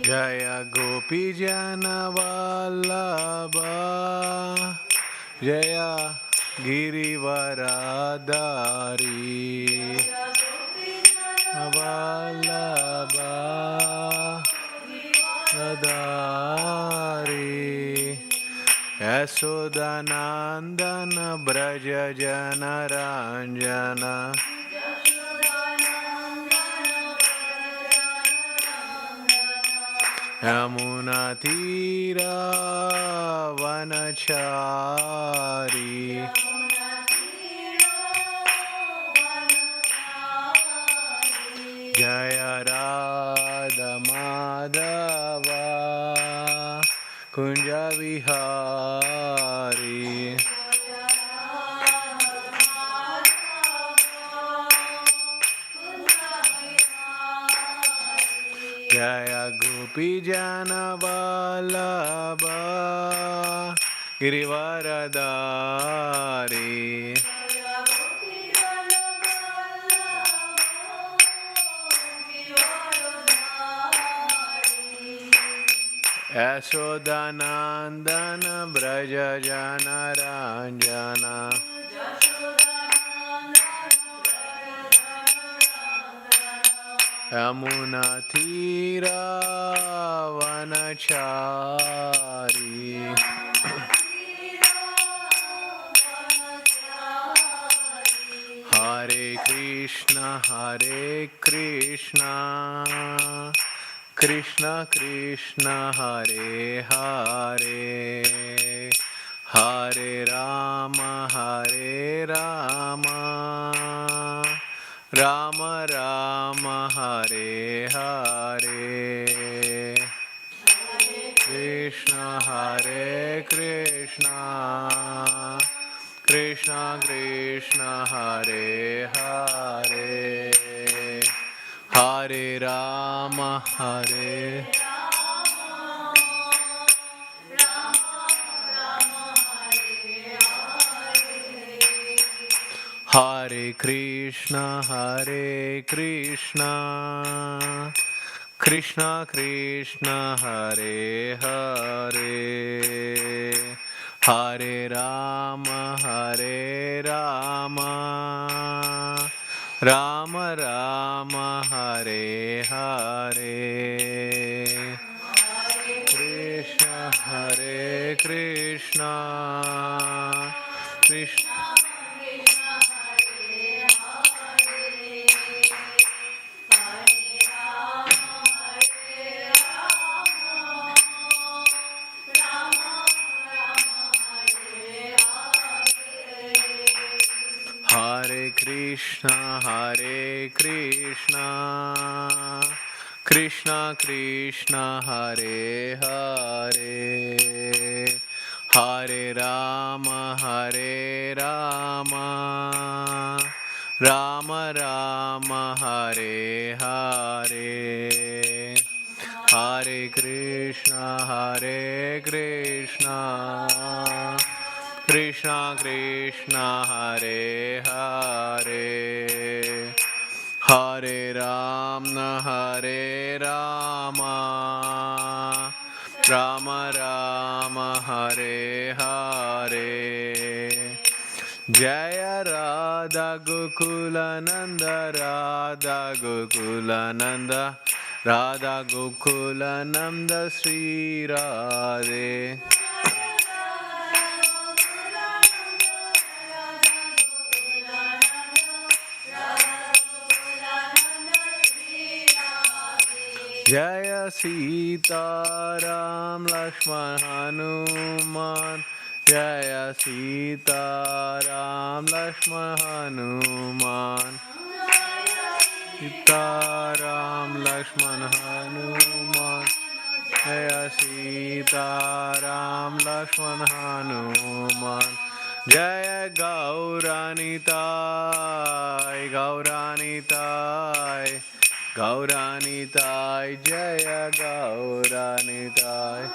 Jaya Gopi Jana Vallabha Jaya Girivaradari Vallabha Radari Yasodanandana Braja Jana Ranjana Yamuna Tira Vanachari Jaya Radha Madhava Kunja Vihari Jaya Gopi Jana Vallabha Girivaradari Yasodanandana Braja Jana Ranjana Yamuna Tira Vanachari Hare Krishna Krishna Krishna Hare Hare Hare Rama Rama Rama Hare Hare Krishna Krishna Krishna Hare Hare Hare Rama Hare Krishna Krishna Krishna Hare Hare Hare Rama Rama Rama Hare Hare Krishna Krishna Hare Krishna Krishna Krishna Hare Hare Hare Rama Rama Rama Hare Hare Hare Krishna Krishna Krishna Hare Hare Hare Rama Rama Rama Hare Hare Jaya Radha Gokulananda Radha Gokulananda Sri Radhe Jaya Sita Ram Lakshman Hanuman Jaya Sita Ram Lakshman Hanuman Sita Ram Lakshman Hanuman Jaya Sita Ram Lakshman Hanuman Jaya Gauranitai Gauranitai Jaya Gauranitai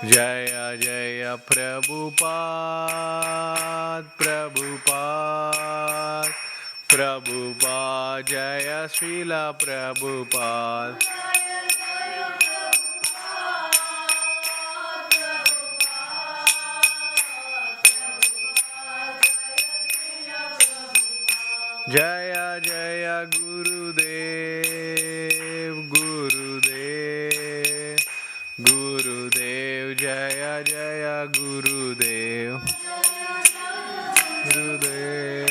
Jaya Jaya Prabhupada, Prabhupada, Prabhupada, Jaya Srila Prabhupada. Jaya Jaya Gurudev, Gurudev, Gurudev, Jaya Jaya Gurudev, Gurudev.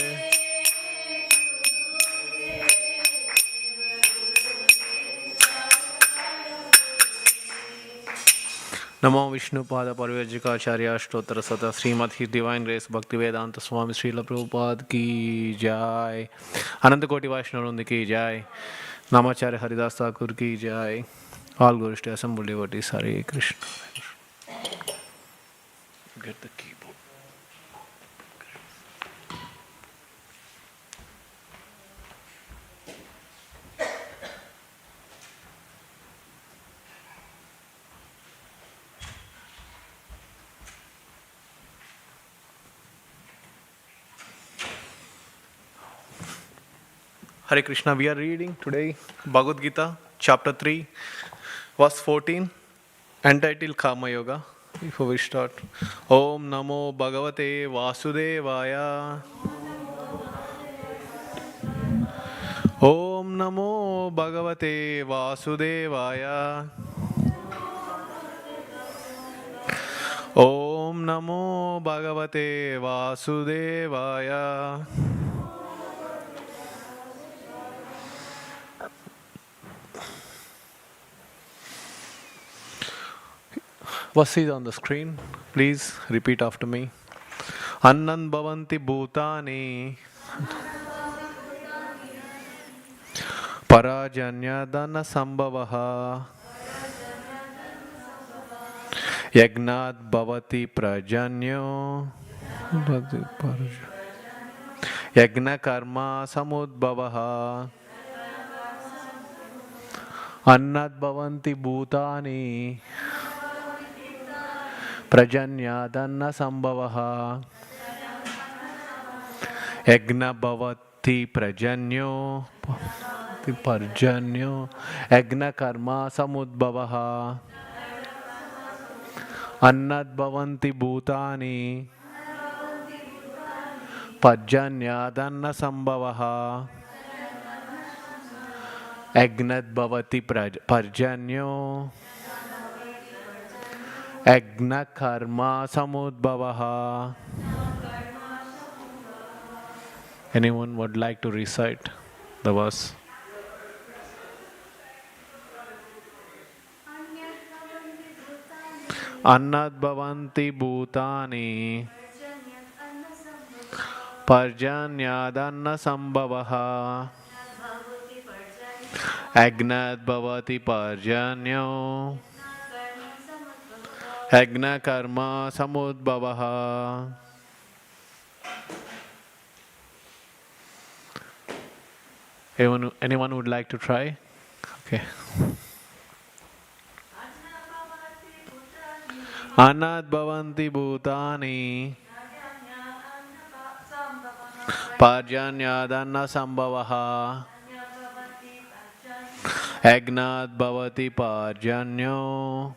Namo Vishnu Pada Parivajikacharya Ashtottara Sata Srimad His Divine Grace Bhaktivedanta Swami Srila Prabhupada Ki Jai Ananta Koti Vaishnavrundi Ki Jai Namacharya Haridas Thakur Ki Jai. All glories to assembled devotees. Hare Krishna. Get the keyboard. Hare Krishna, we are reading today Bhagavad Gita, chapter 3, verse 14, entitled Kama Yoga. Before we start, Om Namo Bhagavate Vasudevaya. Om Namo Bhagavate Vasudevaya. Om Namo Bhagavate Vasudevaya. Verse is on the screen. Please repeat after me. Annan bhavanti bhutani parajanya dana sambhavaha yagnat bhavati prajanyo yagna karma samudbhavaha annat bhavanti bhutani Prajanyadana sambhavaha Yagna bhavati prajanyo Parjanyo Yagna karma samudbhavaha Annat bhavanti bhutani Parjanyadana sambhavaha Yagnat bhavati parjanyo Agna karma samudbhavaha. Anyone would like to recite the verse? Annat bhavanti bhutani parjanyadanna sambhavaha Agnat bhavati parjanyo Agna karma samudbhavaha. Anyone would like to try? Okay. Anat bhavanti bhutani parjanyadanna sambhavaha Agnat bhavati parjanyo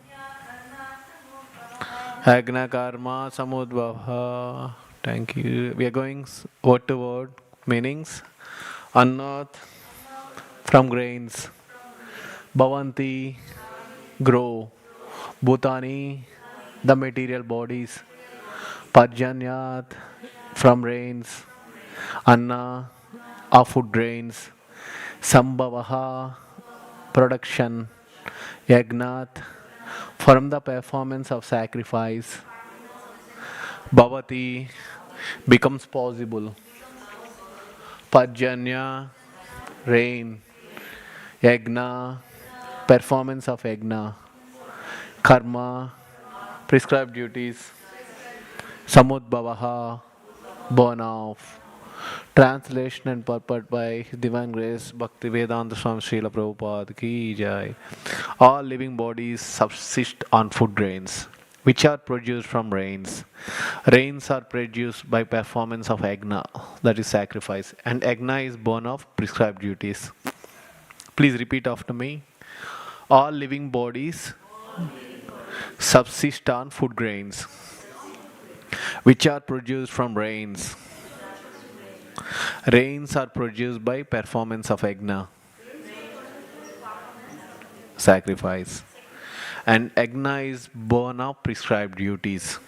Agna karma samudbhava. Thank you. We are going word to word meanings. Annat from grains. Bhavanti grow. Bhutani the material bodies. Parjanyat from rains. Anna of food grains. Sambhavaha production. Yagnat from the performance of sacrifice. Bhavati becomes possible. Parjanya rain. Yagna performance of yagna. Karma prescribed duties. Samudbhavaha born off. Translation and purport by His Divine Grace Bhaktivedanta Swami Srila Prabhupada Ki Jai. All living bodies subsist on food grains. which are produced from rains. Rains are produced by performance of agna, that is sacrifice, and agna is born of prescribed duties. Please repeat after me. All living bodies subsist on food grains, which are produced from rains. Rains are produced by performance of agna, sacrifice, and agna is born of prescribed duties.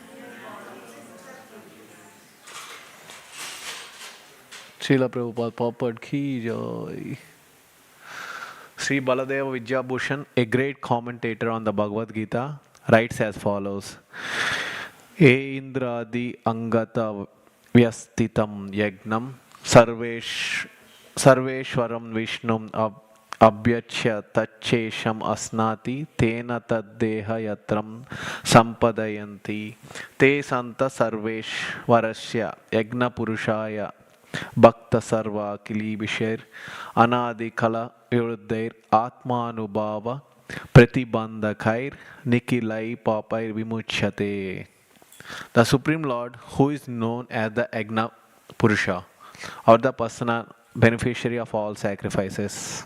Srila Prabhupada Papad ki jai. Sri Baladeva Vidyabhushan, a great commentator on the Bhagavad Gita, writes as follows. E indradi angata vyastitam yagnam sarveshwaram vishnum abhyachya tachesham asnati tena taddeha yatram sampadayanti te santa sarveshwarasya yagna purushaya Bhakta Sarva Kilibishir Anadi Kala Yuruddair Atmanubhava Pratibandhakair Nikilai Papai Vimuchyate. The Supreme Lord, who is known as the Agna Purusha, or the personal beneficiary of all sacrifices,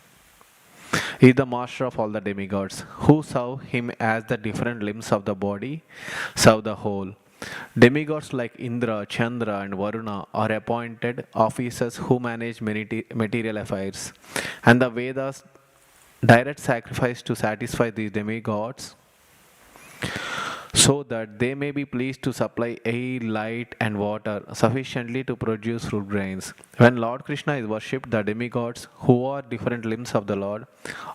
is the master of all the demigods, who serve him as the different limbs of the body serve the whole. Demigods like Indra, Chandra, and Varuna are appointed officers who manage material affairs, and the Vedas direct sacrifice to satisfy these demigods so that they may be pleased to supply air, light, and water sufficiently to produce fruit grains. When Lord Krishna is worshipped, the demigods, who are different limbs of the Lord,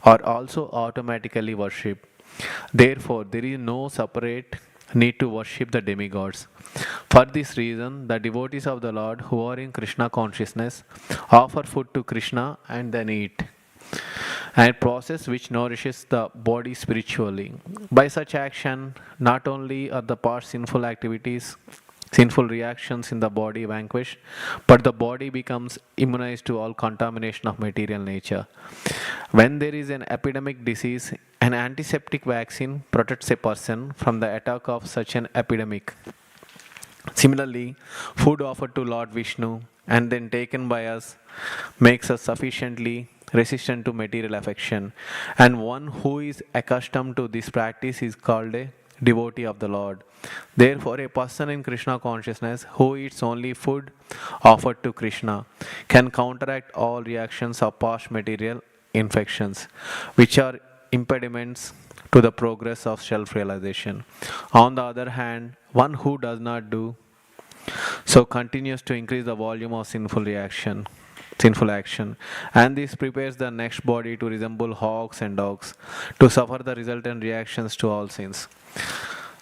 are also automatically worshipped. Therefore, there is no separate need to worship the demigods. For this reason, the devotees of the Lord who are in Krishna consciousness offer food to Krishna and then eat, a process which nourishes the body spiritually. By such action, not only are the past sinful reactions in the body vanquished, but the body becomes immunized to all contamination of material nature. When there is an epidemic disease, an antiseptic vaccine protects a person from the attack of such an epidemic. Similarly, food offered to Lord Vishnu and then taken by us makes us sufficiently resistant to material affection, and one who is accustomed to this practice is called a devotee of the Lord. Therefore, a person in Krishna consciousness who eats only food offered to Krishna can counteract all reactions of past material infections, which are impediments to the progress of self realization. On the other hand, one who does not do so continues to increase the volume of sinful action, and this prepares the next body to resemble hogs and dogs, to suffer the resultant reactions to all sins.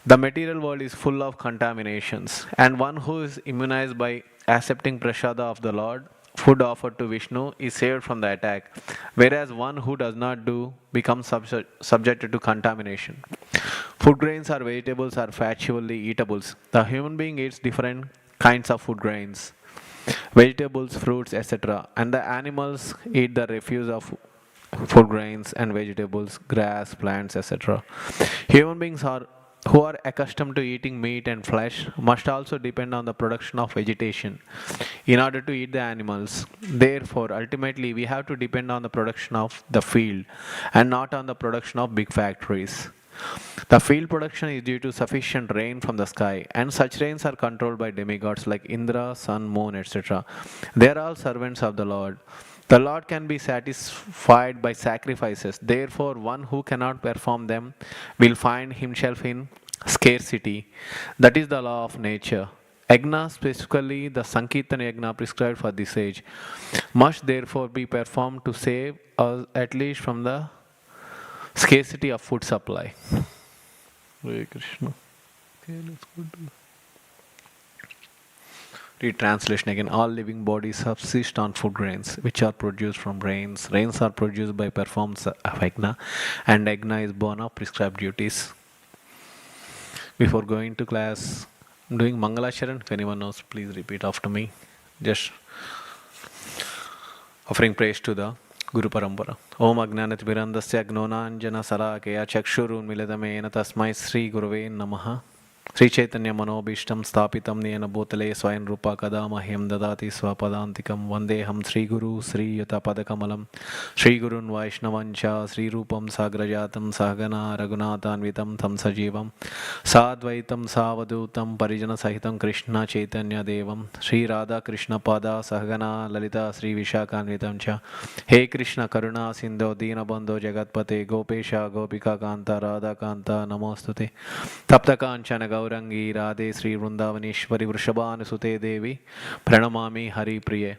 The material world is full of contaminations, and one who is immunized by accepting prasada of the Lord, food offered to Vishnu, is saved from the attack, whereas one who does not do becomes subjected to contamination. Food grains or vegetables are factually eatables. The human being eats different kinds of food grains, vegetables, fruits, etc., and the animals eat the refuse of food grains and vegetables, grass, plants, etc. Human beings who are accustomed to eating meat and flesh must also depend on the production of vegetation in order to eat the animals. Therefore, ultimately, we have to depend on the production of the field and not on the production of big factories. The field production is due to sufficient rain from the sky, and such rains are controlled by demigods like Indra, Sun, Moon, etc. They are all servants of the Lord. The Lord can be satisfied by sacrifices. Therefore, one who cannot perform them will find himself in scarcity. That is the law of nature. Yagna, specifically the Sankirtan Yagna prescribed for this age, must therefore be performed to save us at least from the scarcity of food supply. Hare Krishna. Okay, let's go to read translation again. All living bodies subsist on food grains, which are produced from rains. Rains are produced by performance of Yagna, and Yagna is born of prescribed duties. Before going to class, I'm doing Mangalacharan. If anyone knows, please repeat after me. Just offering praise to the Guru Parampara. Om Ajnanatimirandasya Gnonanjana Salakaya Chakshurunmiladamena Tasmai Sri Gurave Namaha. Sri Chaitanya Manobishtam Stapitam Niyana Bhutale Swayan Rupa Kada Mahyam Dadati Swapadantikam Vandeham Sri Guru Sri Yuta Padakamalam Sri Gurun Vaishnavancha Sri Rupam Sagrajatam Sahagana Raghunathanvitam Tam Sajivam Sadvaitam Savadutam Parijana Sahitam Krishna Chaitanya Devam Sri Radha Krishna Pada Sahagana Lalita Sri Vishakanvitam Cha He Krishna Karuna Sindho Dina Bandho Jagatpate Gopesha Gopika Kanta Radha Kanta Namostute Tapta Kanchana Gaurangi Radhe Sri Vrindavaneshwari Vrishabhanusute Devi Pranamami Hari Priye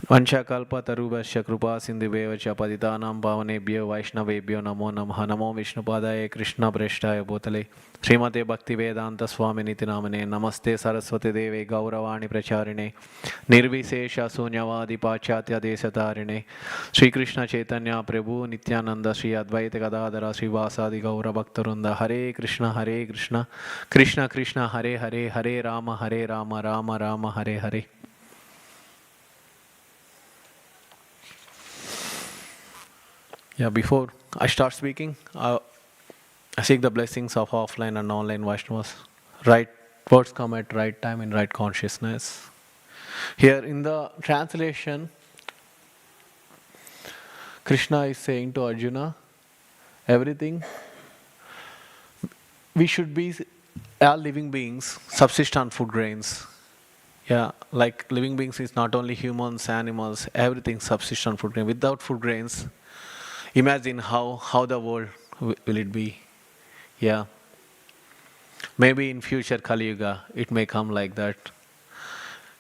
Vanchakalpa Tarubhasya Krupa Sindhuvevacha Patitanam Pavanebhyo Vaishnavebhyo Namo Namaha Namo Vishnupadaya Krishna Preshtaya Bhutale Srimate Bhaktivedanta Swaminiti Namane Namaste Saraswati Deve Gauravani Pracharine Nirvisesha Sunyavadi Pachatya Desatarine Sri Krishna Chaitanya Prabhu Nityananda Sri Advaita Gadadhara Sri Vasadi Gaura Bhaktarunda Hare Krishna Krishna Krishna Hare Hare Hare Rama Rama Rama Hare Hare. Yeah, before I start speaking, I seek the blessings of offline and online Vaishnavas. Right words come at right time in right consciousness. Here in the translation, Krishna is saying to Arjuna, everything, we should be, all living beings, subsist on food grains. Yeah, like living beings is not only humans, animals, everything subsists on food grains. Without food grains, imagine how the world will it be. Yeah. Maybe in future Kali Yuga it may come like that.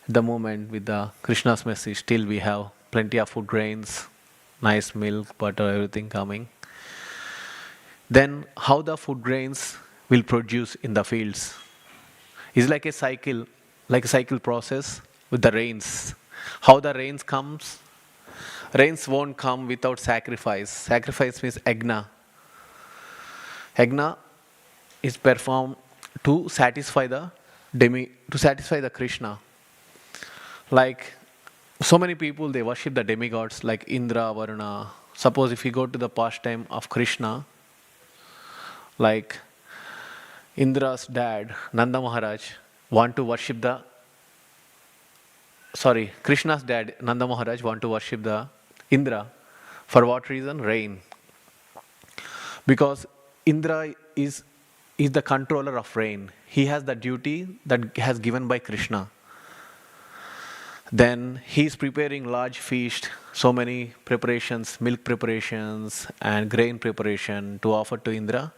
The moment with the Krishna's message, still we have plenty of food grains, nice milk, butter, everything coming. Then how the food grains will produce in the fields? It's like a cycle process with the rains. How the rains comes? Rains won't come without sacrifice. Sacrifice means yagna. Yagna is performed to satisfy the Krishna. Like so many people, they worship the demigods like Indra, Varuna. Suppose if you go to the pastime of Krishna, like Indra's dad, Nanda Maharaj, want to worship the Krishna's dad, Nanda Maharaj, want to worship the Indra. For what reason? Rain. Because Indra is the controller of rain. He has the duty that has given by Krishna. Then he is preparing large feast, so many preparations, milk preparations and grain preparation to offer to Indra.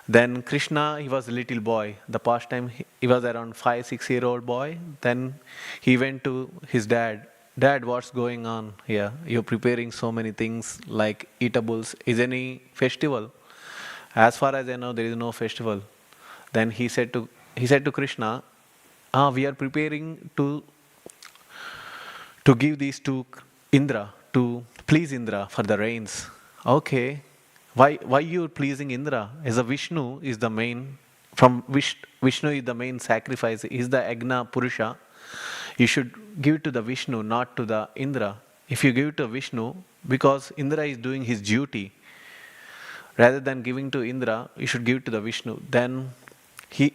Then Krishna, he was a little boy. The past time he was around 5-6-year-old boy. Then he went to his dad. Dad, what's going on here? You're preparing so many things like eatables. Is any festival? As far as I know, there is no festival. Then he said to Krishna, we are preparing to give these to Indra, to please Indra for the rains. Okay. Why you pleasing Indra? As a Vishnu is the main, Vishnu is the main sacrifice, is the Agna Purusha. You should give it to the Vishnu, not to the Indra. If you give it to Vishnu, because Indra is doing his duty, rather than giving to Indra, you should give it to the Vishnu. Then he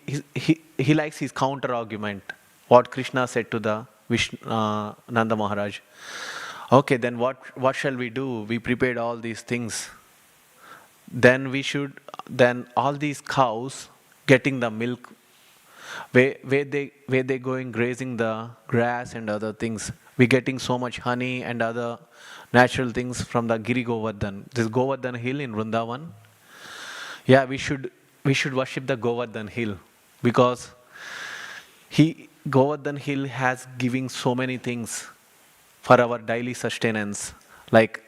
likes his counter argument, what Krishna said to the Nanda Maharaj. Okay, then what shall we do? We prepared all these things. Then all these cows getting the milk, where they going grazing the grass and other things. We getting so much honey and other natural things from the Giri Govardhan. This Govardhan hill in Vrindavan. Yeah, we should worship the Govardhan hill, because Govardhan hill has giving so many things for our daily sustenance, like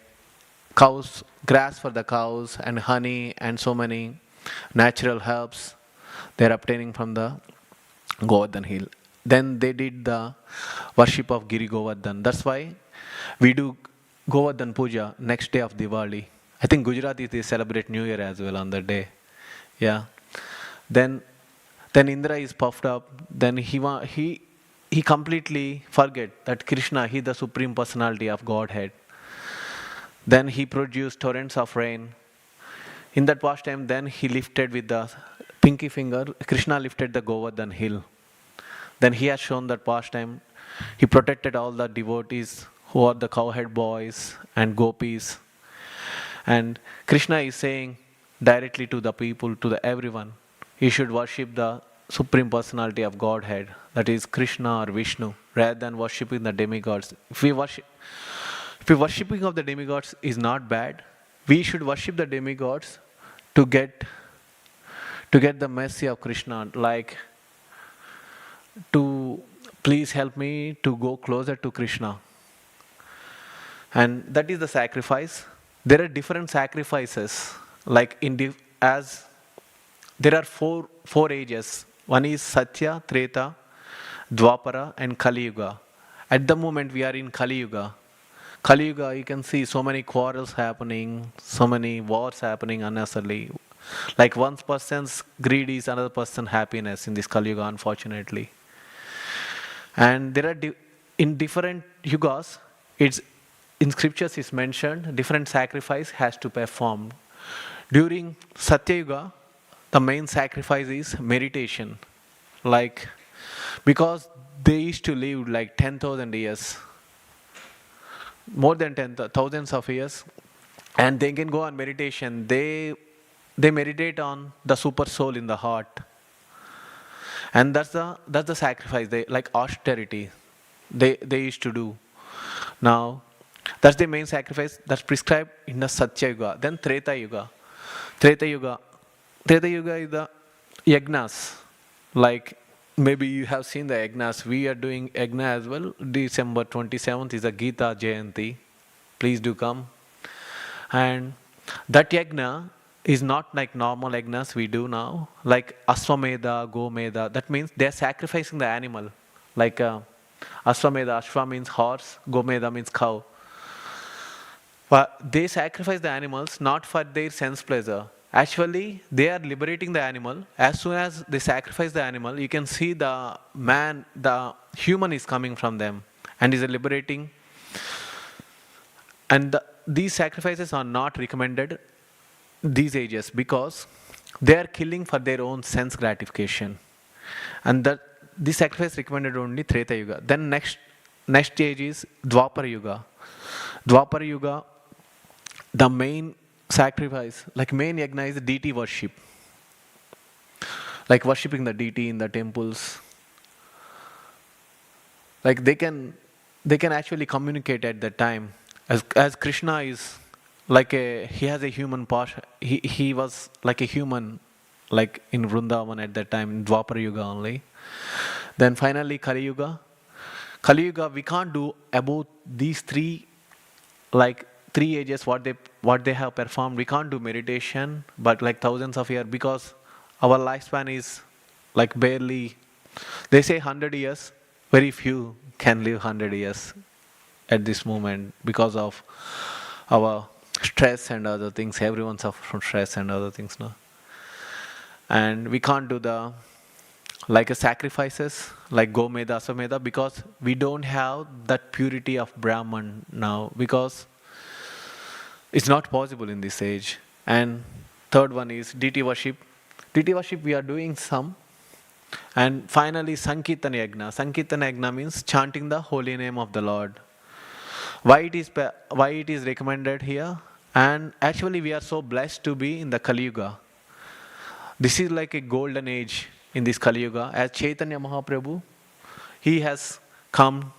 cows, grass for the cows and honey and so many natural herbs they are obtaining from the Govardhan hill. Then they did the worship of Giri Govardhan. That's why we do Govardhan Puja next day of Diwali. I think Gujaratis, they celebrate New Year as well on that day. Yeah. Then Indra is puffed up. Then he completely forget that Krishna, he the supreme personality of Godhead. Then he produced torrents of rain. In that past time, then he lifted with the pinky finger, Krishna lifted the Govardhan hill. Then he has shown that pastime. He protected all the devotees who are the cowhead boys and gopis. And Krishna is saying directly to the people, to the everyone, you should worship the Supreme Personality of Godhead, that is Krishna or Vishnu, rather than worshipping the demigods. If we worshipping of the demigods is not bad, we should worship the demigods to get the mercy of Krishna, like to please help me to go closer to Krishna. And that is the sacrifice. There are different sacrifices, like as there are four ages. One is Satya, Treta, Dwapara, and Kali Yuga. At the moment we are in Kali Yuga. Kali Yuga, you can see so many quarrels happening, so many wars happening unnecessarily. Like one person's greed is another person's happiness in this Kali Yuga, unfortunately. And there are in different yugas, it's in scriptures is mentioned different sacrifice has to perform. During Satya Yuga, the main sacrifice is meditation. Like because they used to live like 10,000 years, more than 10,000 thousands of years, and they can go on meditation. They meditate on the super soul in the heart, and that's the sacrifice. They like austerity. They used to do. Now, that's the main sacrifice that's prescribed in the Satya Yuga. Then Treta Yuga. Treta Yuga. Treta Yuga is the yagnas. Like maybe you have seen the yagnas. We are doing yagna as well. December 27th is a Gita Jayanti. Please do come. And that yagna is not like normal yagnas we do now. Like Aswamedha, Gomedha. That means they are sacrificing the animal. Like Aswamedha, Ashwa means horse, Gomedha means cow. But they sacrifice the animals not for their sense pleasure. Actually, they are liberating the animal. As soon as they sacrifice the animal, you can see the man, the human is coming from them and is liberating. And these sacrifices are not recommended these ages because they are killing for their own sense gratification. And that this sacrifice recommended only Treta Yuga. Then next stage is Dwapara Yuga. Dwapara Yuga, the main sacrifice, like main yagna is deity worship. Like worshipping the deity in the temples. Like they can actually communicate at that time. As Krishna is like he has a human part. He was like a human, like in Vrindavan at that time, in Dwapara Yuga only. Then finally Kali Yuga. Kali Yuga, we can't do about these three ages what they have performed. We can't do meditation, but like thousands of years, because our lifespan is like barely, they say 100 years, very few can live 100 years at this moment because of our stress and other things. Everyone suffers from stress and other things now. And we can't do the like a sacrifices like Gomeda, Aswamedha, because we don't have that purity of Brahman now, because it's not possible in this age. And third one is deity worship. Deity worship we are doing some. And finally Sankirtana Yagna. Sankirtana Yagna means chanting the holy name of the Lord. Why it is recommended here? And actually we are so blessed to be in the Kali Yuga. This is like a golden age in this Kali Yuga. As Chaitanya Mahaprabhu, he has come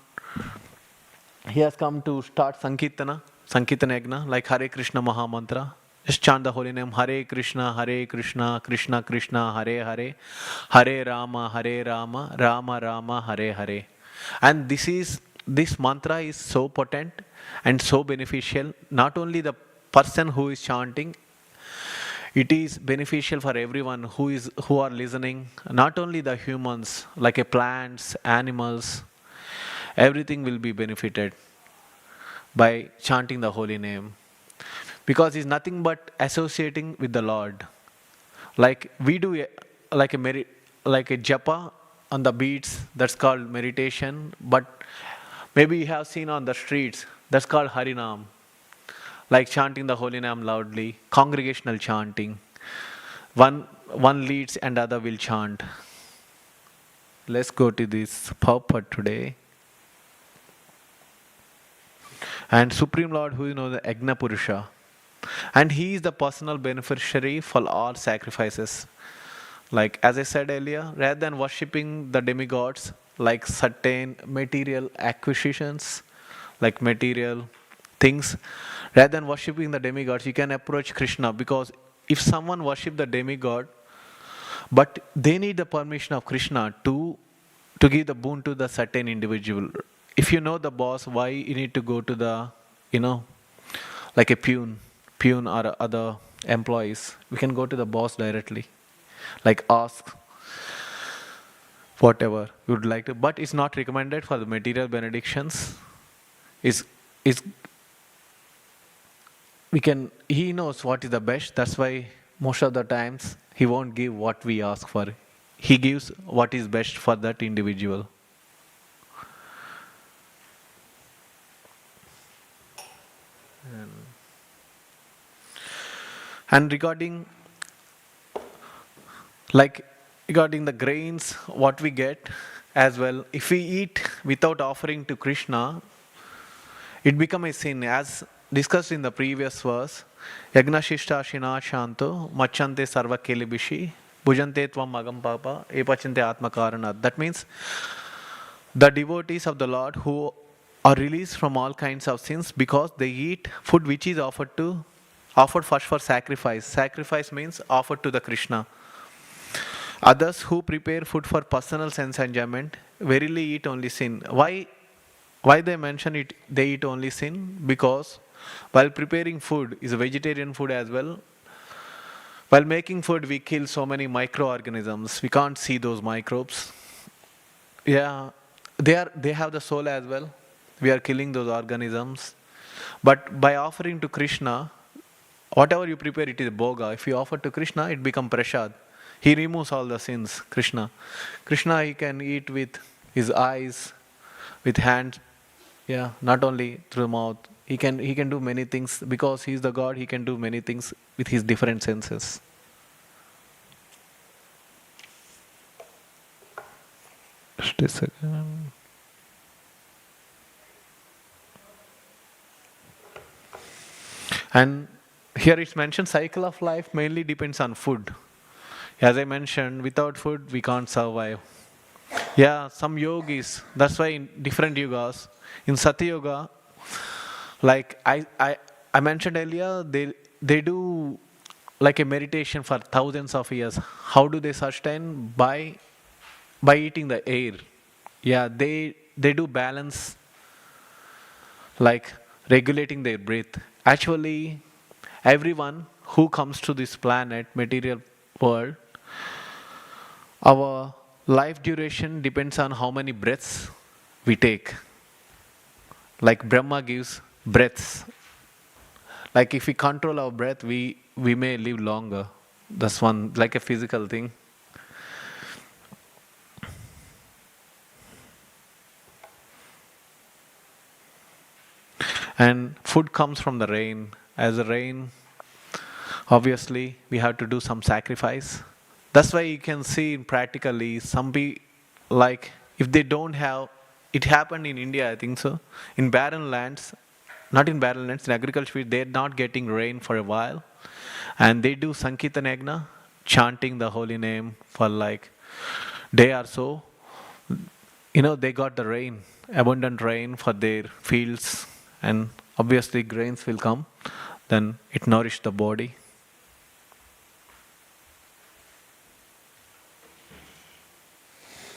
to start Sankirtana Yagna, like Hare Krishna Mahamantra. Just chant the holy name, Hare Krishna, Krishna Krishna, Hare Hare, Hare Rama, Rama Rama, Hare Hare. And this mantra is so potent and so beneficial. Not only the person who is chanting, it is beneficial for everyone who are listening. Not only the humans, like plants, animals, everything will be benefited by chanting the holy name, because it's nothing but associating with the Lord. Like we do like a japa on the beats, that's called meditation. But maybe you have seen on the streets, that's called Harinam, like chanting the holy name loudly, congregational chanting. One leads and other will chant. Let's go to this purport today. And Supreme Lord, who you know, the Agna Purusha, and he is the personal beneficiary for all sacrifices. Like as I said earlier, rather than worshipping the demigods like certain material acquisitions, like material things, rather than worshipping the demigods, you can approach Krishna, because if someone worship the demigod, but they need the permission of Krishna to give the boon to the certain individual. If you know the boss, why you need to go to the, you know, like a peon or other employees? We can go to the boss directly, like ask whatever you would like to. But it's not recommended for the material benedictions. Is we can, he knows what is the best. That's why most of the times he won't give what we ask for. He gives what is best for that individual. And like regarding the grains, what we get as well, if we eat without offering to Krishna, it become a sin. As discussed in the previous verse, Yagnashishta Shina Shanto Machante Sarva Kelibishi Bhujante Tvam Magam Papa Epachante Atma Karana. That means the devotees of the Lord who are released from all kinds of sins because they eat food which is offered first for sacrifice. Sacrifice means offered to the Krishna. Others who prepare food for personal sense enjoyment verily eat only sin. Why they mention it, they eat only sin? Because while preparing food is a vegetarian food as well. While making food, we kill so many microorganisms. We can't see those microbes. Yeah, they have the soul as well. We are killing those organisms. But by offering to Krishna, whatever you prepare, it is bhoga. If you offer to Krishna, it becomes prasad. He removes all the sins, Krishna. Krishna, he can eat with his eyes, with hands. Yeah, not only through the mouth. He can do many things because he is the God. He can do many things with his different senses. Just a second. And here it's mentioned cycle of life mainly depends on food. As I mentioned, without food we can't survive. Yeah, some yogis, that's why in different yogas, in Satya Yoga, like I mentioned earlier, they do like a meditation for thousands of years. How do they sustain? By eating the air. Yeah, they do balance, like regulating their breath. Actually, everyone who comes to this planet, material world, our life duration depends on how many breaths we take. Like Brahma gives breaths. Like if we control our breath, we may live longer. That's one, like a physical thing. And food comes from the rain. As the rain, obviously, we have to do some sacrifice. That's why you can see practically some be like if they don't have, it happened in India, I think so. In barren lands, not in barren lands, in agriculture, they're not getting rain for a while, and they do Sankirtan Yagna, chanting the holy name for like day or so. They got the rain, abundant rain for their fields, and obviously grains will come. Then it nourished the body.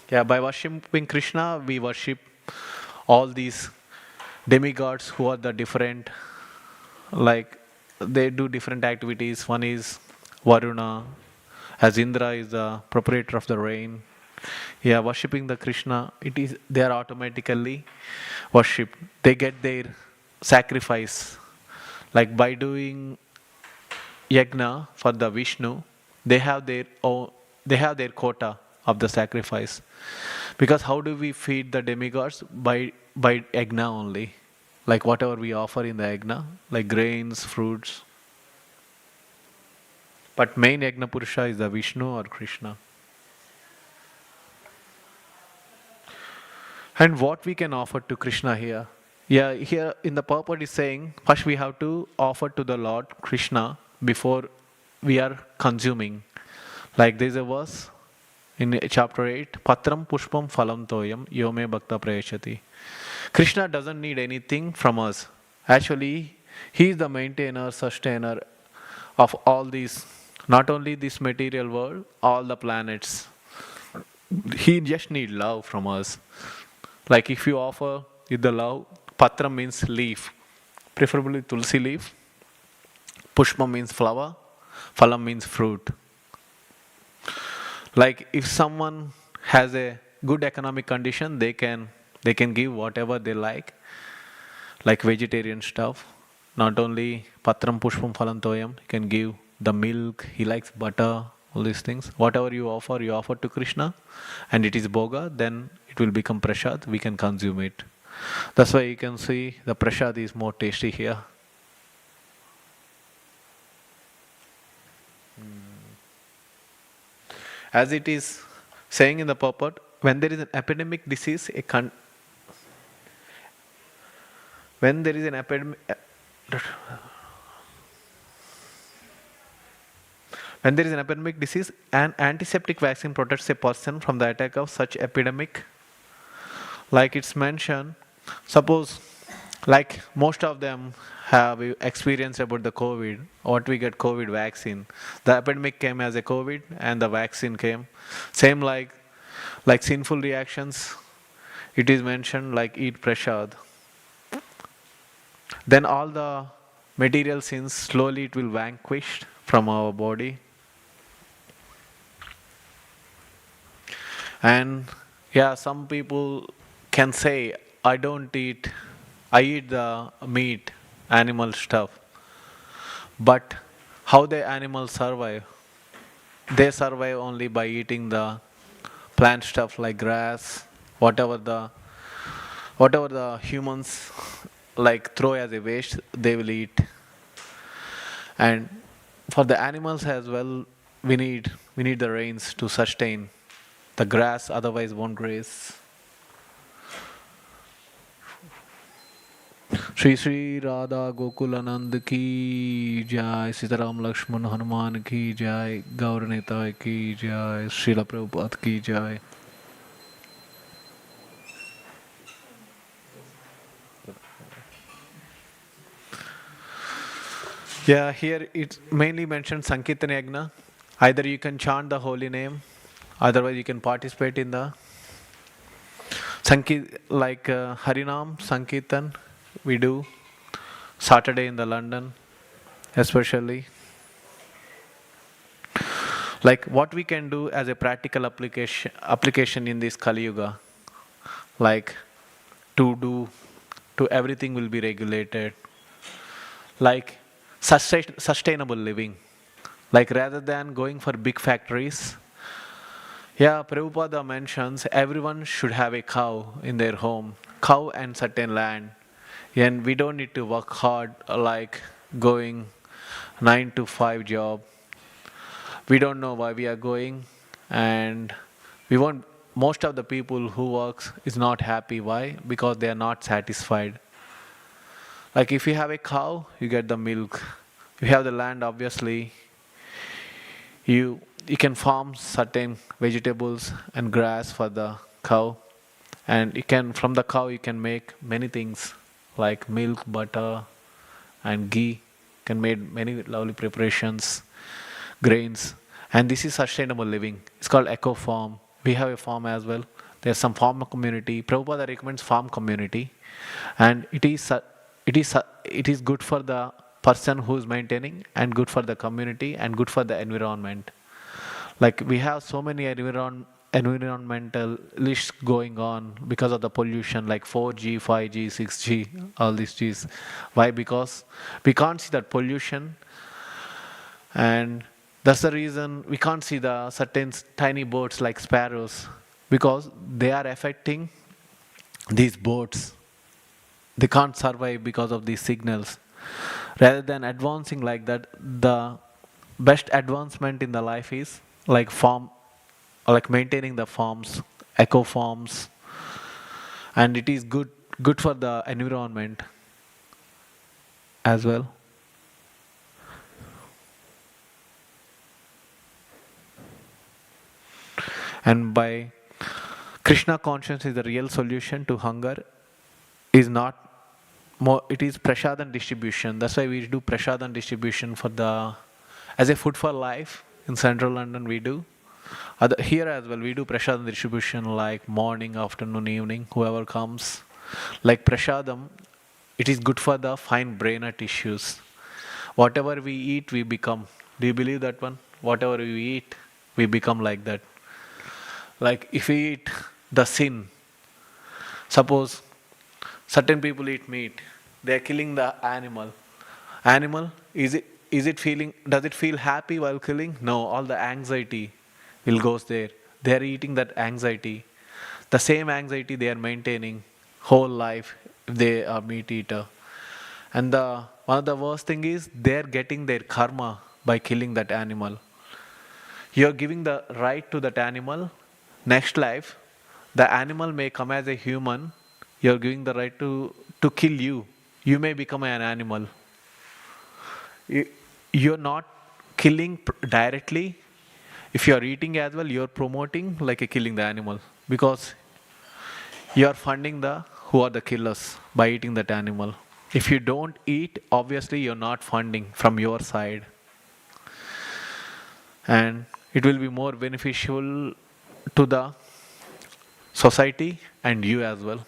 Yeah, by worshipping Krishna, we worship all these demigods who are the different, like they do different activities. One is Varuna, as Indra is the proprietor of the rain. Yeah, worshipping the Krishna, it is they are automatically worshipped. They get their sacrifice. Like by doing yagna for the Vishnu, they have their quota of the sacrifice. Because how do we feed the demigods? By yagna only. Like whatever we offer in the yagna, like grains, fruits. But main Yagna Purusha is the Vishnu or Krishna. And what we can offer to Krishna here? Yeah, here in the purport is saying first we have to offer to the Lord Krishna before we are consuming. Like there is a verse in chapter 8, Patram Pushpam Phalam Toyam Yome Bhakta Prayashati. Krishna doesn't need anything from us. Actually, he is the maintainer, sustainer of all these, not only this material world, all the planets. He just need love from us. Like if you offer with the love, patra means leaf, preferably tulsi leaf. Pushpa means flower. Phalam means fruit. Like if someone has a good economic condition, they can give whatever they like vegetarian stuff. Not only patram pushpam phalam toyam, he can give the milk, he likes butter, all these things. Whatever you offer to Krishna, and it is bhoga, then it will become prasad, we can consume it. That's why you can see the prasad is more tasty here. As it is saying in the purport, when there is an epidemic disease, when there is an epidemic, when there is an epidemic disease, an antiseptic vaccine protects a person from the attack of such epidemic. Like it's mentioned, suppose like most of them have experience about the COVID, what we get COVID vaccine. The epidemic came as a COVID and the vaccine came. Same like sinful reactions, it is mentioned like eat prasad. Then all the material sins slowly it will vanquish from our body. And yeah, some people can say, I don't eat, I eat the meat, animal stuff. But how the animals survive? They survive only by eating the plant stuff like grass, whatever the humans like throw as a waste, they will eat. And for the animals as well, we need the rains to sustain the grass, otherwise won't graze. Shri Shri Radha Gokul आनंद की जय, सीताराम लक्ष्मण हनुमान की जय, गौर नेता की जय, श्रील प्रभुपाद की जय. Yeah, here it mainly mentions Sankirtan Yagna. Either you can chant the holy name, otherwise you can participate in the Harinam Sankirtan. We do Saturday in the London, especially. Like what we can do as a practical application in this Kali Yuga, like to everything will be regulated, like sustainable living, like rather than going for big factories. Yeah, Prabhupada mentions everyone should have a cow in their home, cow and certain land. And we don't need to work hard like going 9 to 5 job. We don't know why we are going, and we want most of the people who works is not happy. Why? Because they are not satisfied. Like if you have a cow, you get the milk. If you have the land, obviously you can farm certain vegetables and grass for the cow, and from the cow you can make many things like milk, butter, and ghee. Can make many lovely preparations, grains, and this is sustainable living. It's called eco farm. We have a farm as well. There's some farm community. Prabhupada recommends farm community, and it is good for the person who is maintaining, and good for the community, and good for the environment. Like we have so many environmental lists going on because of the pollution, like 4G, 5G, 6G, all these Gs. Why? Because we can't see that pollution, and that's the reason we can't see the certain tiny birds like sparrows, because they are affecting these birds. They can't survive because of these signals. Rather than advancing like that, the best advancement in the life is like form, like maintaining the forms, eco forms, and it is good for the environment as well. And by Krishna conscience is the real solution to hunger is not more, it is prasadam distribution. That's why we do prasadam distribution for the as a food for life in central London we do. Here as well we do prasadam distribution like morning, afternoon, evening, whoever comes. Like prasadam, it is good for the fine brainer tissues. Whatever we eat, we become. Do you believe that one? Whatever we eat, we become like that. Like if we eat the sin, suppose certain people eat meat, they are killing the animal. Animal, is it feeling, does it feel happy while killing? No, all the anxiety will goes there. They are eating that anxiety. The same anxiety they are maintaining whole life if they are meat eater. And the one of the worst thing is they're getting their karma by killing that animal. You're giving the right to that animal. Next life, the animal may come as a human. You're giving the right to kill you. You may become an animal. You- You're not killing directly. If you're eating as well, you're promoting like a killing the animal because you're funding the who are the killers by eating that animal. If you don't eat, obviously you're not funding from your side, and it will be more beneficial to the society and you as well.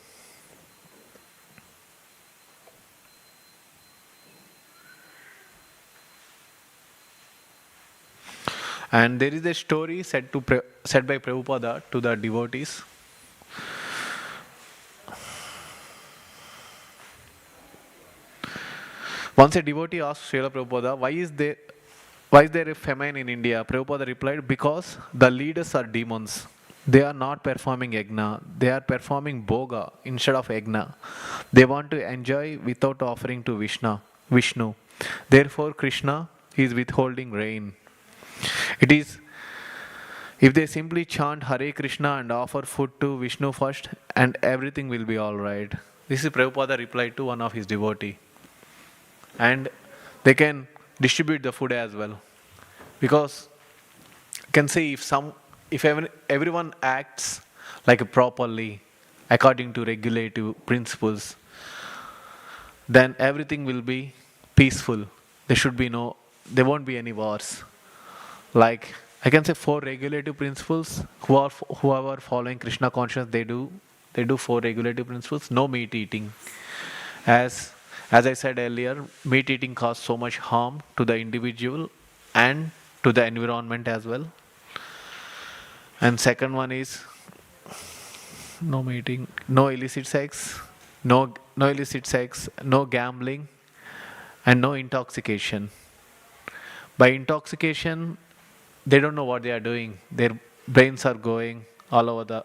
And there is a story said by Prabhupada to the devotees. Once a devotee asked Srila Prabhupada, why is there a famine in India? Prabhupada replied, because the leaders are demons. They are not performing yagna. They are performing boga instead of yagna. They want to enjoy without offering to Vishnu. Therefore, Krishna is withholding rain. It is if they simply chant Hare Krishna and offer food to Vishnu first, and everything will be alright. This is Prabhupada replied to one of his devotee. And they can distribute the food as well. Because you can say if everyone acts like properly according to regulative principles, then everything will be peaceful. There won't be any wars. Like I can say four regulative principles. Whoever following Krishna consciousness, they do four regulative principles. No meat eating. As as I said earlier, meat eating causes so much harm to the individual and to the environment as well. And second one is no meeting, no illicit sex, no gambling, and no intoxication. By intoxication, they don't know what they are doing. Their brains are going all over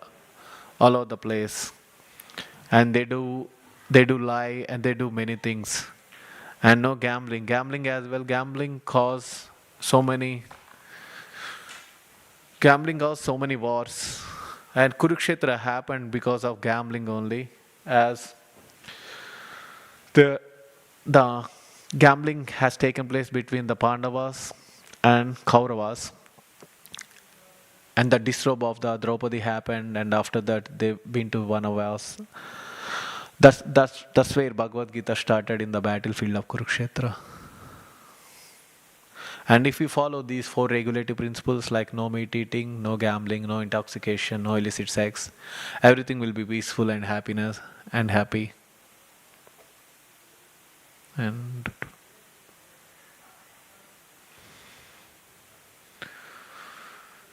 the place, and they do lie and they do many things. And no gambling as well. So many Gambling caused so many wars, and Kurukshetra happened because of gambling only, as the the gambling has taken place between the Pandavas and Kauravas, and the disrobe of the Draupadi happened, and after that they've been to Vanavas. That's where Bhagavad Gita started, in the battlefield of Kurukshetra. And if we follow these four regulative principles like no meat eating, no gambling, no intoxication, no illicit sex, everything will be peaceful and happiness and happy. And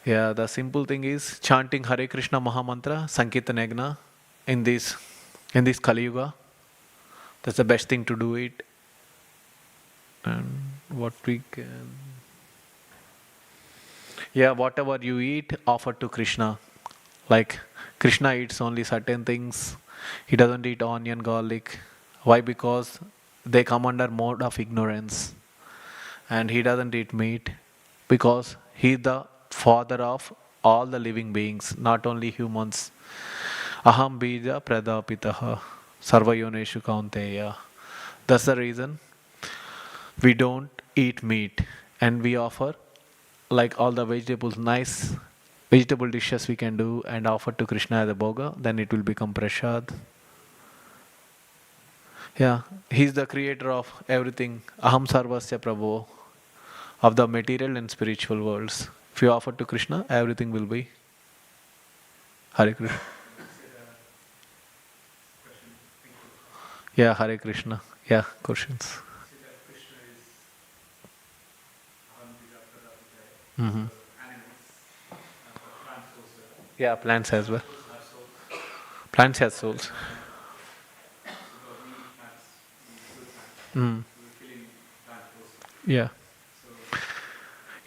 yeah, the simple thing is chanting Hare Krishna Mahamantra, Sankirtan Yagna in this Kali Yuga. That's the best thing to do it. And what we can, yeah, whatever you eat, offer to Krishna. Like Krishna eats only certain things. He doesn't eat onion, garlic. Why? Because they come under mode of ignorance. And he doesn't eat meat. because he is the father of all the living beings, not only humans. Aham bija pradapitaha sarvayoneshu kaunteya. That's the reason we don't eat meat and we offer like all the vegetables, nice vegetable dishes we can do and offer to Krishna as a bhoga, then it will become prasad. Yeah, he's the creator of everything. Aham sarvasya prabhu, of the material and spiritual worlds. If you offer to Krishna, everything will be Hare Krishna. Yeah, Hare Krishna. Yeah, questions. Mm-hmm. Yeah, plants as well. Plants have souls. Mm. Yeah.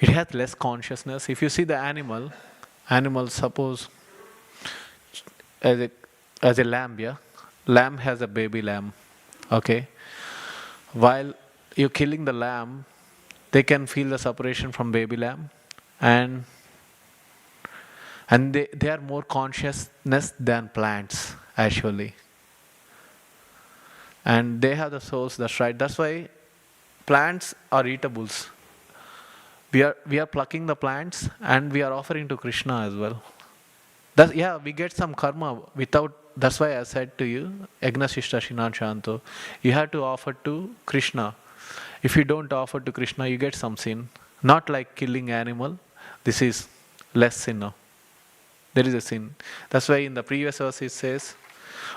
It has less consciousness. If you see the animal suppose as a lamb, yeah, lamb has a baby lamb. Okay, while you're killing the lamb, they can feel the separation from baby lamb, and they are more consciousness than plants actually, and they have the souls. That's right. That's why plants are eatables. We are plucking the plants and we are offering to Krishna as well. That, yeah, we get some karma without. That's why I said to you, Yagna Shishta Shinan Shanto, you have to offer to Krishna. If you don't offer to Krishna, you get some sin. Not like killing animal. This is less sin now. There is a sin. That's why in the previous verse it says,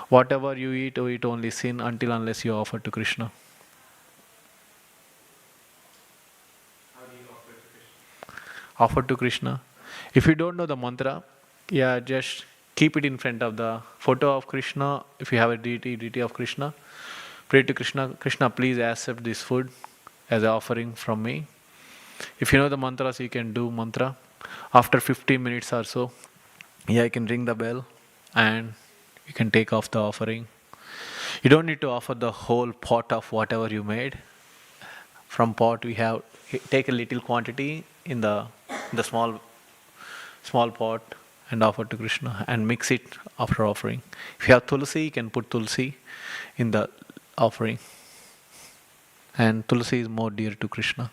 whatever you eat only sin until unless you offer to Krishna. Offer to Krishna. If you don't know the mantra, yeah, just keep it in front of the photo of Krishna. If you have a deity of Krishna, pray to Krishna. Krishna, please accept this food as an offering from me. If you know the mantras, you can do mantra. After 15 minutes or so, yeah, you can ring the bell and you can take off the offering. You don't need to offer the whole pot of whatever you made. From pot, we have take a little quantity in the small pot and offer to Krishna and mix it after offering. If you have tulsi, you can put tulsi in the offering. And tulsi is more dear to Krishna.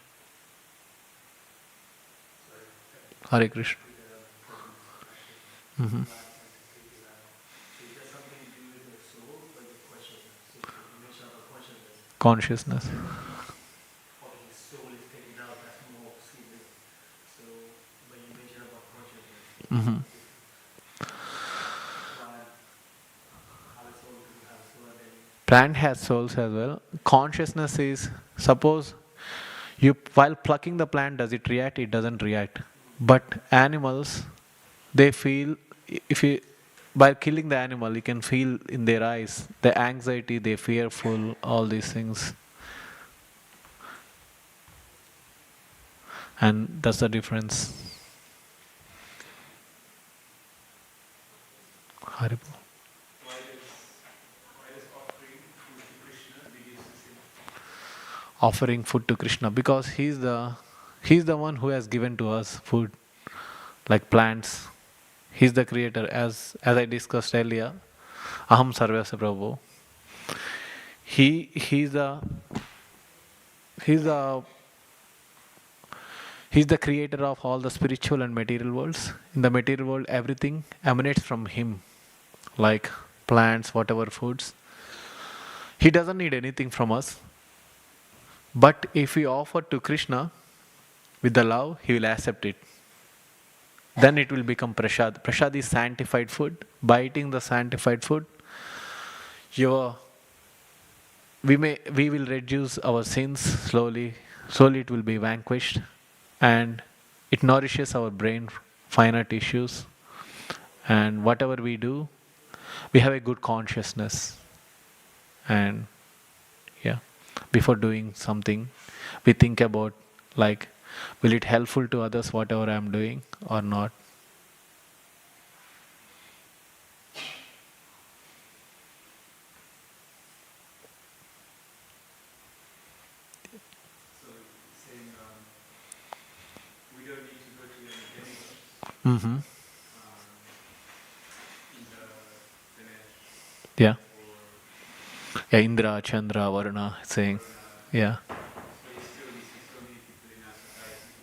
Hare Krishna. Mm-hmm. Consciousness. Mm-hmm. Plant has souls as well. Consciousness is, suppose you while plucking the plant, does it react? It doesn't react. But animals, they feel, if you by killing the animal, you can feel in their eyes the anxiety, they fearful, all these things, and that's the difference. Haribo. Offering food to Krishna because he's the one who has given to us food like plants. He's the creator, as I discussed earlier. Aham Sarvasya Prabhu. He's he's the he's the creator of all the spiritual and material worlds. In the material world, everything emanates from him, like plants, whatever foods. He doesn't need anything from us. But if we offer to Krishna with the love, he will accept it. Then it will become prasad. Prasad is sanctified food. By eating the sanctified food, your we will reduce our sins slowly. Slowly it will be vanquished, and it nourishes our brain, finer tissues, and whatever we do, we have a good consciousness. And yeah, before doing something, we think about like, will it helpful to others whatever I am doing or not? Mm-hmm. Yeah. Yeah, Indra, Chandra, Varuna saying. Yeah.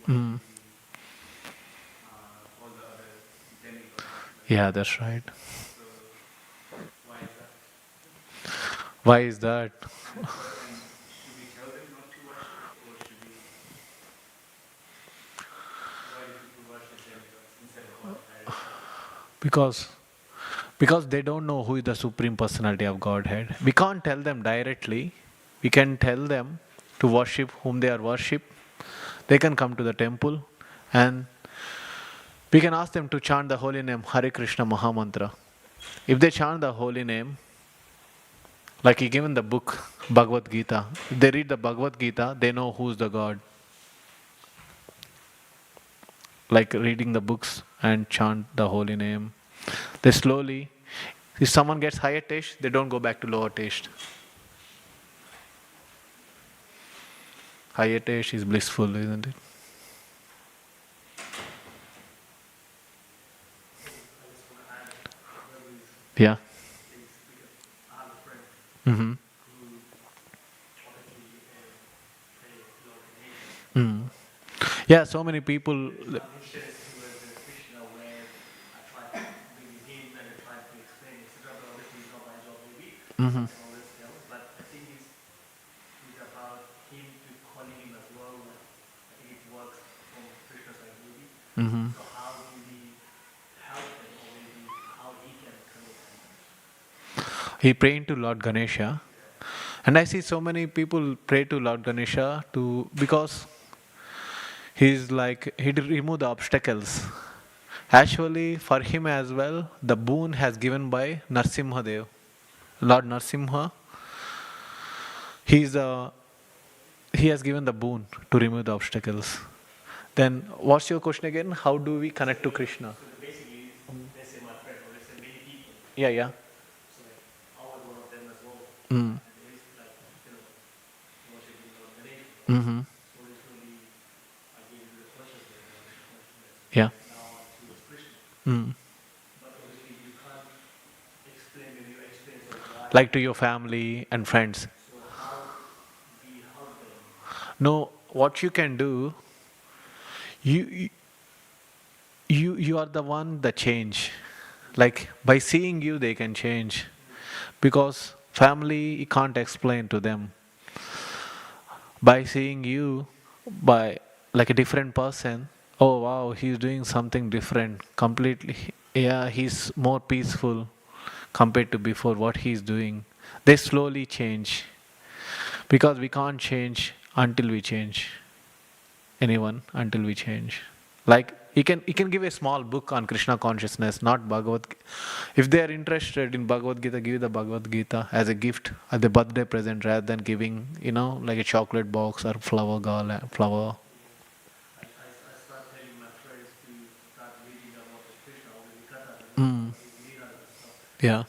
Mm. Yeah, that's right. Why is that? Because because they don't know who is the supreme personality of Godhead. We can't tell them directly. We can tell them to worship whom they are worship. They can come to the temple and we can ask them to chant the holy name Hare Krishna Mahamantra. If they chant the holy name, like he given the book Bhagavad Gita, if they read the Bhagavad Gita, they know who's the God. Like reading the books and chant the holy name. They slowly, if someone gets higher taste, they don't go back to lower taste. Higher taste is blissful, isn't it? Yeah. Mm-hmm. Mm. Yeah, so many people. Mm-hmm. Mm-hmm. He praying to Lord Ganesha, and I see so many people pray to Lord Ganesha to because he's like he remove the obstacles. Actually, for him as well, the boon has given by Narsimhadev, Lord Narsimha. He's he has given the boon to remove the obstacles. Then, what's your question again? How do we connect to Krishna? Yeah, yeah. Mm. Mm-hmm. Yeah. Mm. Like to your family and friends. No, what you can do, you you are the one that change. Like by seeing you, they can change because family you can't explain to them. By seeing you, by like a different person, oh wow, he's doing something different completely. Yeah, he's more peaceful compared to before what he's doing. They slowly change because we can't change until we change anyone until we change. Like he can give a small book on Krishna consciousness, not Bhagavad. If they are interested in Bhagavad Gita, give the Bhagavad Gita as a gift, as a birthday present, rather than giving like a chocolate box or flower flower. Mm. Yeah.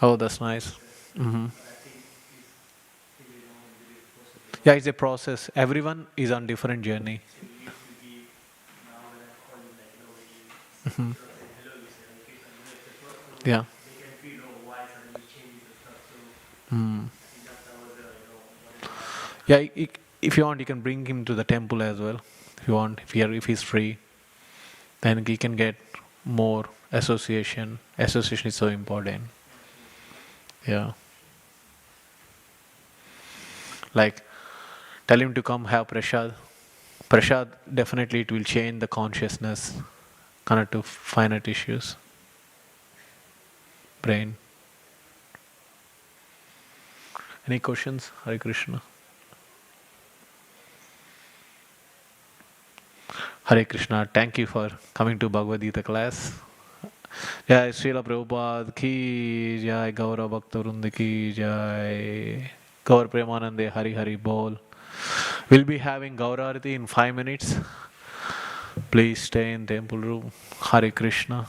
Oh, that's nice. Hmm. Yeah, it's a process. Everyone is on different journey. Hmm. Yeah. Mm. Yeah, if you want, you can bring him to the temple as well. If you want, if he's free, then he can get more association. Association is so important. Yeah, like tell him to come have prasad. Prasad definitely it will change the consciousness, connect to finite issues, brain. Any questions, Hare Krishna? Hare Krishna. Thank you for coming to Bhagavad Gita class. Jai Srila Prabhupada ki jai, Gaura Bhakta Vrinda ki jai, Gaur Premanande Hari Hari Bol. We'll be having Gaura Arati in 5 minutes. Please stay in temple room. Hare Krishna.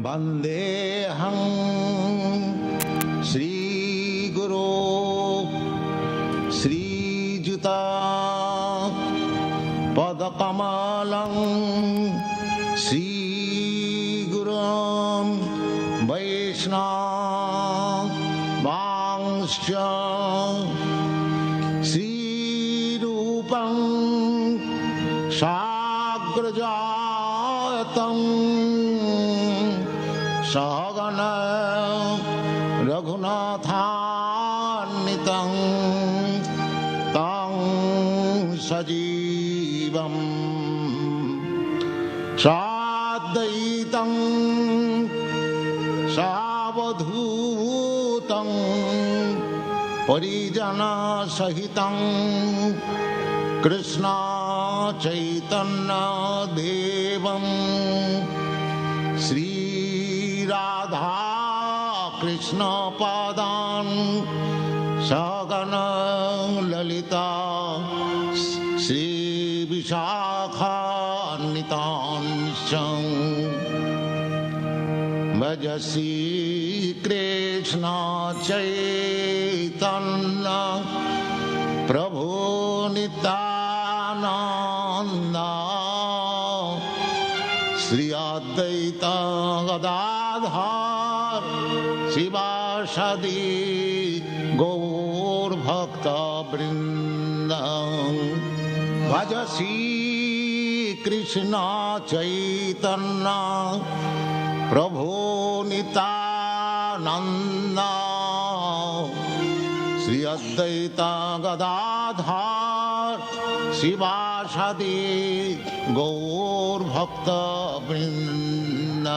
वन्देऽहं श्रीगुरो श्रीयुता पदकमलं श्रीगुरुं वैष्णवांश्च श्रीरूपं साग्रजातं सहगण रघुनाथान्वितं तं सजीवं साद्वैतं सावधूतं परिजनसहितं कृष्ण चैतन्य देवं श्री राधा कृष्ण पादान् सगण ललिता श्री विशाखान्वितांश्च भज श्री कृष्ण चैतन्य प्रभु नित्यानंद श्री अद्वैत गदाधर शिवासादि गौर भक्त वृंद भज श्री कृष्ण चैतन्य प्रभु नित्यानंद श्री अद्वैत गदाधर शिवासादि गौर भक्त वृंद।